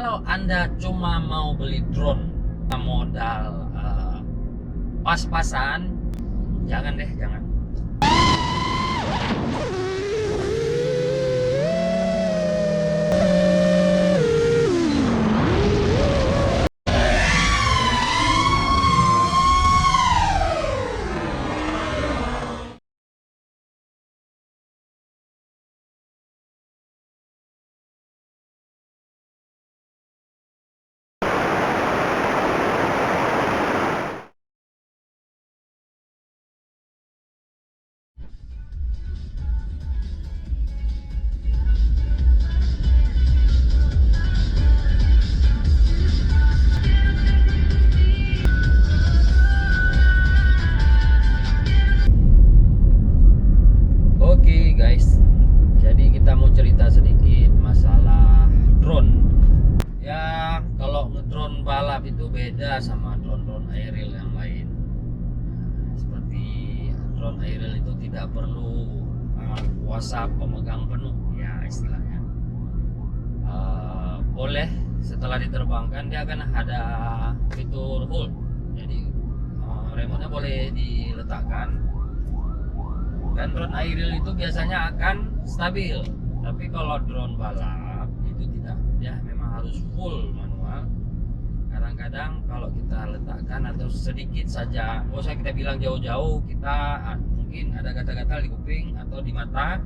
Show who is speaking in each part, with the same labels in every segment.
Speaker 1: kalau Anda cuma mau beli drone modal pas-pasan, jangan deh, jangan. Oke guys, jadi kita mau cerita sedikit masalah drone. Ya, kalau ngedrone balap itu beda sama drone aerial yang lain. Seperti drone aerial itu tidak perlu kuasa pemegang penuh, ya istilahnya. Boleh setelah diterbangkan dia akan ada fitur hold, jadi remote-nya boleh diletakkan. Dan drone aerial itu biasanya akan stabil, tapi kalau drone balap itu tidak, ya memang harus full manual. Kadang-kadang kalau kita letakkan atau sedikit saja, nggak usah kita bilang jauh-jauh, kita mungkin ada gatal-gatal di kuping atau di mata,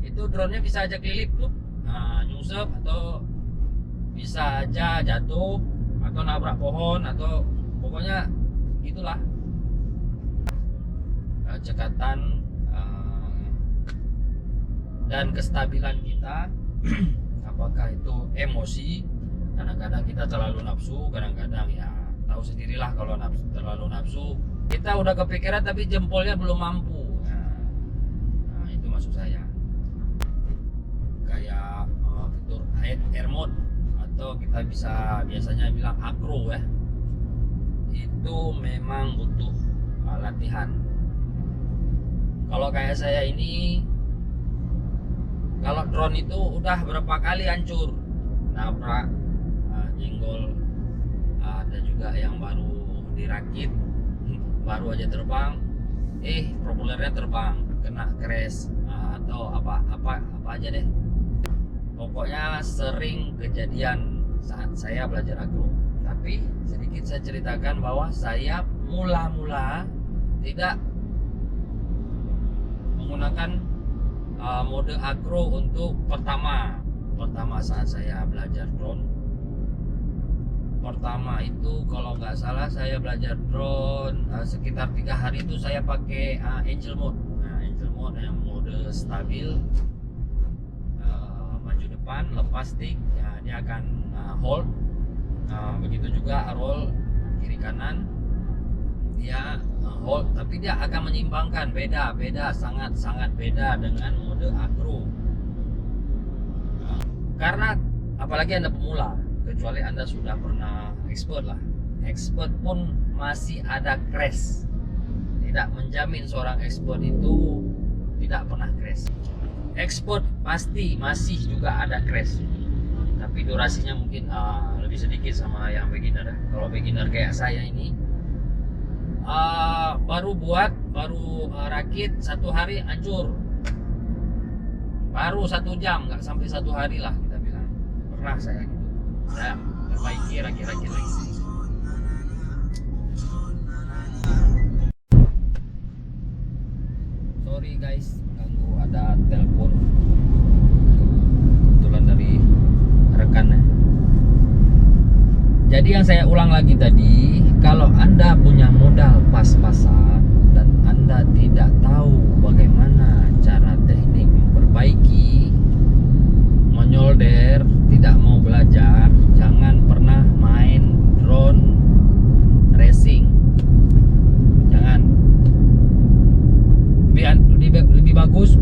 Speaker 1: itu drone-nya bisa aja kelilip tuh, nyungsep, atau bisa aja jatuh atau nabrak pohon, atau pokoknya gitulah. Cekatan dan kestabilan kita, apakah itu emosi, kadang-kadang kita terlalu nafsu, kadang-kadang ya tahu sendirilah kalau terlalu nafsu kita udah kepikiran tapi jempolnya belum mampu. Nah itu maksud saya, kayak fitur air mode, atau kita bisa biasanya bilang acro ya, itu memang butuh latihan. Kalau kayak saya ini, kalau drone itu udah berapa kali hancur, nabrak, nyenggol, ada juga yang baru dirakit, baru aja terbang, propellernya terbang, kena crash, atau apa aja deh. Pokoknya sering kejadian saat saya belajar agro. Tapi sedikit saya ceritakan bahwa saya mula-mula tidak menggunakan mode agro untuk pertama saat saya belajar drone. Pertama itu kalau nggak salah saya belajar drone sekitar 3 hari itu saya pakai angel mode. Angel mode yang mode stabil, maju depan, lepas stick, ya, dia akan hold. Begitu juga roll kiri kanan, dia hold, tapi dia akan menyeimbangkan. Beda sangat beda dengan mode agro. Karena apalagi Anda pemula, kecuali Anda sudah pernah expert lah, expert pun masih ada crash. Tidak menjamin seorang expert itu tidak pernah crash. Expert pasti masih juga ada crash, tapi durasinya mungkin lebih sedikit sama yang beginner. Kalau beginner kayak saya ini, baru rakit 1 hari hancur, baru 1 jam, nggak sampai 1 hari lah kita bilang. Pernah saya gitu, saya perbaiki, rakit lagi. Sorry guys, ganggu, ada telepon kebetulan dari rekannya. Jadi yang saya ulang lagi tadi, kalau Anda punya modal pas-pasan dan Anda tidak tahu bagaimana cara teknik memperbaiki, menyolder, tidak mau belajar, jangan pernah main drone racing. Jangan. Lebih bagus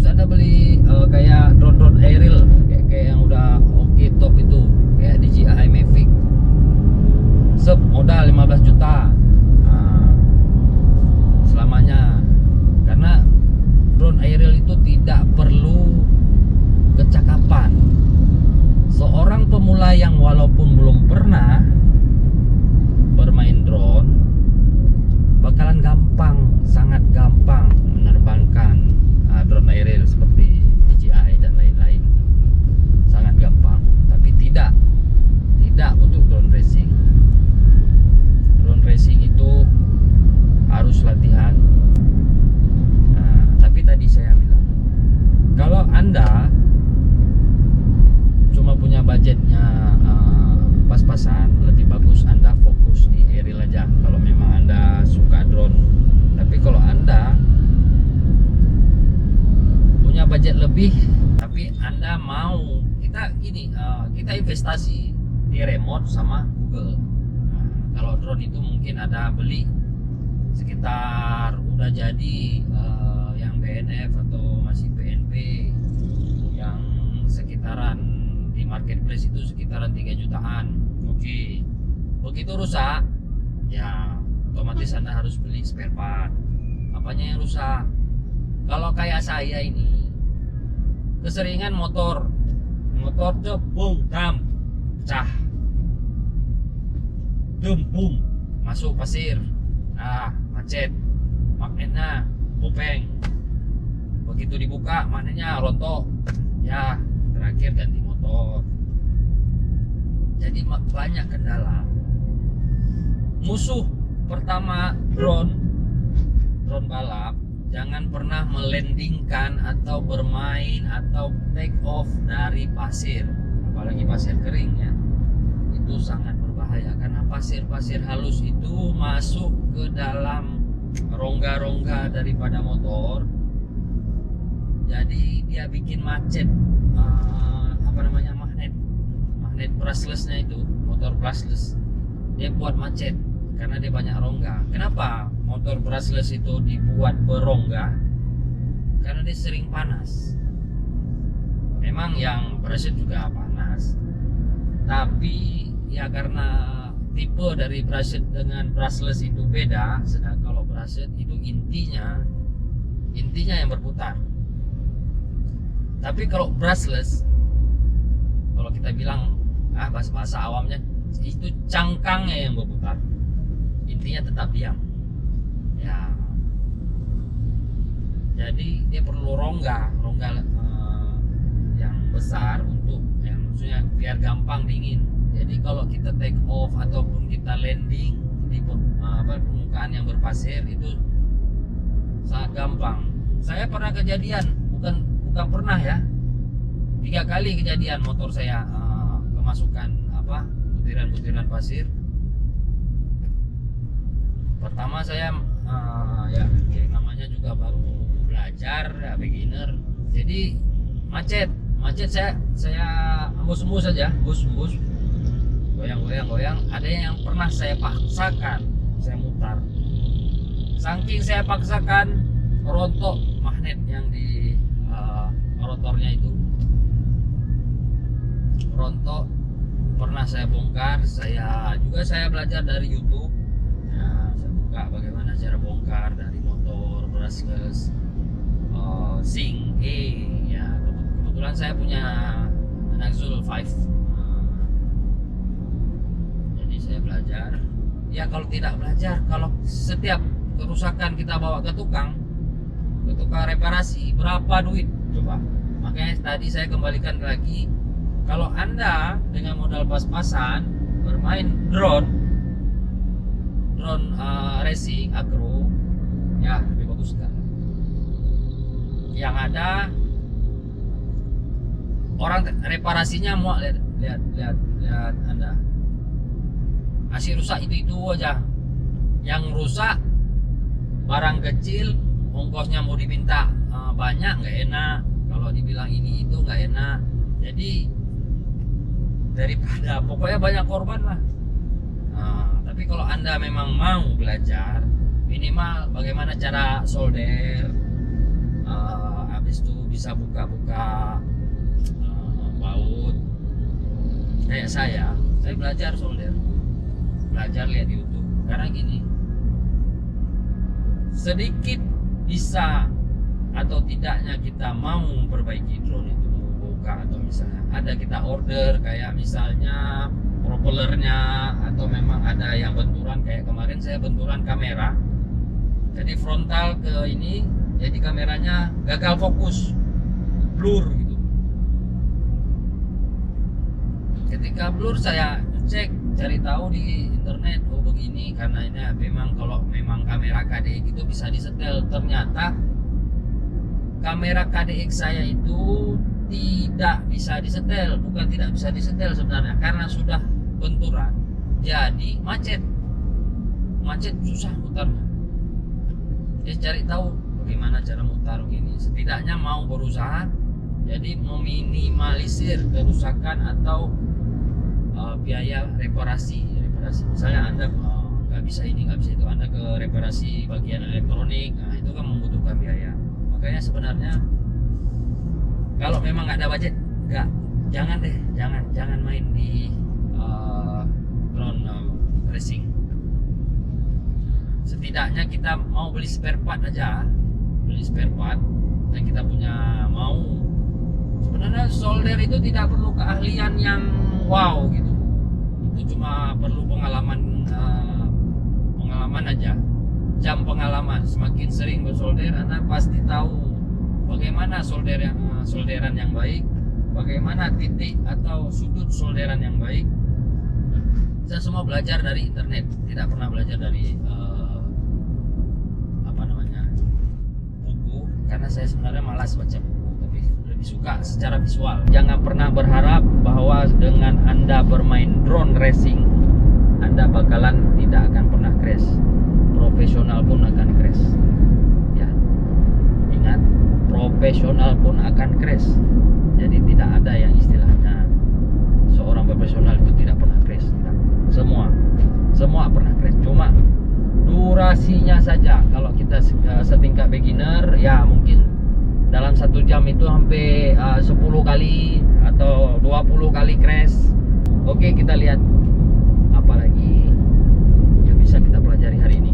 Speaker 1: Anda beli kayak drone aerial, kayak yang udah oke top itu, kayak DJI Mavic, modal 15 juta selamanya. Karena drone aerial itu tidak perlu depan. Seorang pemula yang walaupun belum pernah bermain drone bakalan gampang, sangat gampang menerbangkan drone aerial seperti DJI dan lain-lain. Sangat gampang, tapi tidak untuk drone racing. Drone racing itu harus latihan. Tapi tadi saya bilang, kalau Anda cuma punya budgetnya pas-pasan, lebih bagus Anda fokus di aerial aja kalau memang Anda suka drone. Tapi kalau Anda punya budget lebih tapi Anda mau, kita investasi di remote sama Google. Kalau drone itu mungkin ada beli sekitar udah jadi yang BNF atau masih PNP yang sekitaran di marketplace itu sekitaran 3 jutaan. Oke. Begitu rusak, ya otomatis Anda harus beli spare part. Apanya yang rusak? Kalau kayak saya ini keseringan motor jebung, dam, pecah, dempung, masuk pasir, macet, magnetnya bopeng, begitu dibuka magnetnya rontok, ya terakhir ganti motor. Jadi banyak kendala. Musuh pertama drone balap, jangan pernah melandingkan atau bermain atau take off dari pasir, apalagi pasir kering ya. Itu sangat berbahaya karena pasir-pasir halus itu masuk ke dalam rongga-rongga daripada motor. Jadi dia bikin macet magnet brushless-nya itu, motor brushless. Dia buat macet karena dia banyak rongga. Kenapa motor brushless itu dibuat berongga? Karena dia sering panas. Memang yang brushless juga panas, tapi ya karena tipe dari brushless dengan brushless itu beda. Sedangkan kalau brushless itu intinya yang berputar. Tapi kalau brushless, kalau kita bilang bahasa awamnya itu cangkangnya yang berputar, intinya tetap diam ya. Jadi dia perlu rongga yang besar untuk maksudnya biar gampang dingin. Jadi kalau kita take off ataupun kita landing di permukaan yang berpasir itu sangat gampang. Saya pernah kejadian, bukan pernah ya, 3 kali kejadian motor saya kemasukan butiran-butiran pasir. Pertama saya namanya juga baru belajar ya, beginner. Jadi macet saya embus saja, goyang. Ada yang pernah saya paksakan, saya mutar. Saking saya paksakan, rontok magnet yang di rotornya itu, rontok. Pernah saya bongkar. Saya belajar dari YouTube. Saya buka bagaimana cara bongkar dari motor brushless Sing ya. Kebetulan saya punya Naxul 5. Jadi saya belajar. Ya kalau tidak belajar, kalau setiap kerusakan kita bawa ke tukang reparasi, berapa duit coba? Makanya tadi saya kembalikan lagi, kalau Anda dengan modal pas-pasan bermain drone racing agro, ya lebih bagus kan. Yang ada orang reparasinya mau lihat Anda masih rusak itu aja. Yang rusak barang kecil, ongkosnya mau diminta banyak, nggak enak. Kalau dibilang ini itu nggak enak. Jadi daripada pokoknya banyak korban lah. Tapi kalau Anda memang mau belajar, minimal bagaimana cara solder, habis itu bisa buka-buka baut. Kayak saya belajar solder, belajar lihat di YouTube. Karena gini, sedikit bisa atau tidaknya kita mau memperbaiki drone itu, buka, atau misalnya ada kita order kayak misalnya propellernya, atau memang ada yang benturan kayak kemarin saya benturan kamera, jadi frontal ke ini, jadi kameranya gagal fokus, blur gitu. Ketika blur saya cek, cari tahu di internet, oh begini, karena ini memang kalau memang kamera KDX itu bisa disetel. Ternyata kamera KDX saya itu tidak bisa disetel, bukan tidak bisa disetel sebenarnya, karena sudah benturan jadi macet susah mutarnya. Cari tahu bagaimana cara mutar gini, setidaknya mau berusaha jadi meminimalisir kerusakan atau biaya reparasi. Misalnya Anda nggak bisa ini nggak bisa itu, Anda ke reparasi bagian elektronik, nah itu kan membutuhkan biaya. Makanya sebenarnya kalau memang nggak ada budget, jangan main di drone racing. Setidaknya kita mau beli spare part aja, dan kita punya mau. Sebenarnya solder itu tidak perlu keahlian yang wow gitu, itu cuma perlu pengalaman aja, jam pengalaman. Semakin sering bersolder, Anda pasti tahu bagaimana solderan yang baik, bagaimana titik atau sudut solderan yang baik. Saya semua belajar dari internet, tidak pernah belajar dari buku, karena saya sebenarnya malas baca buku, tapi lebih suka secara visual. Jangan pernah berharap bahwa dengan Anda bermain drone racing, Anda bakalan tidak akan pernah crash. Profesional pun akan crash. Ya, ingat, profesional pun akan crash. Jadi tidak ada yang istilahnya seorang profesional itu tidak pernah crash. Tidak. Semua pernah crash. Cuma durasinya saja. Kalau kita setingkat beginner, ya mungkin dalam 1 jam itu hampir 10 kali atau 20 kali crash. Oke, kita lihat apa lagi yang bisa kita pelajari hari ini.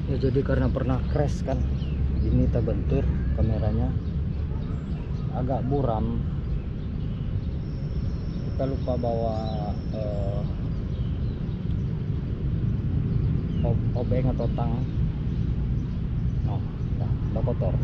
Speaker 2: Ya jadi karena pernah crash kan, ini terbentur kameranya, agak buram. Kita lupa bawa obeng atau tang. Oh, udah kotor.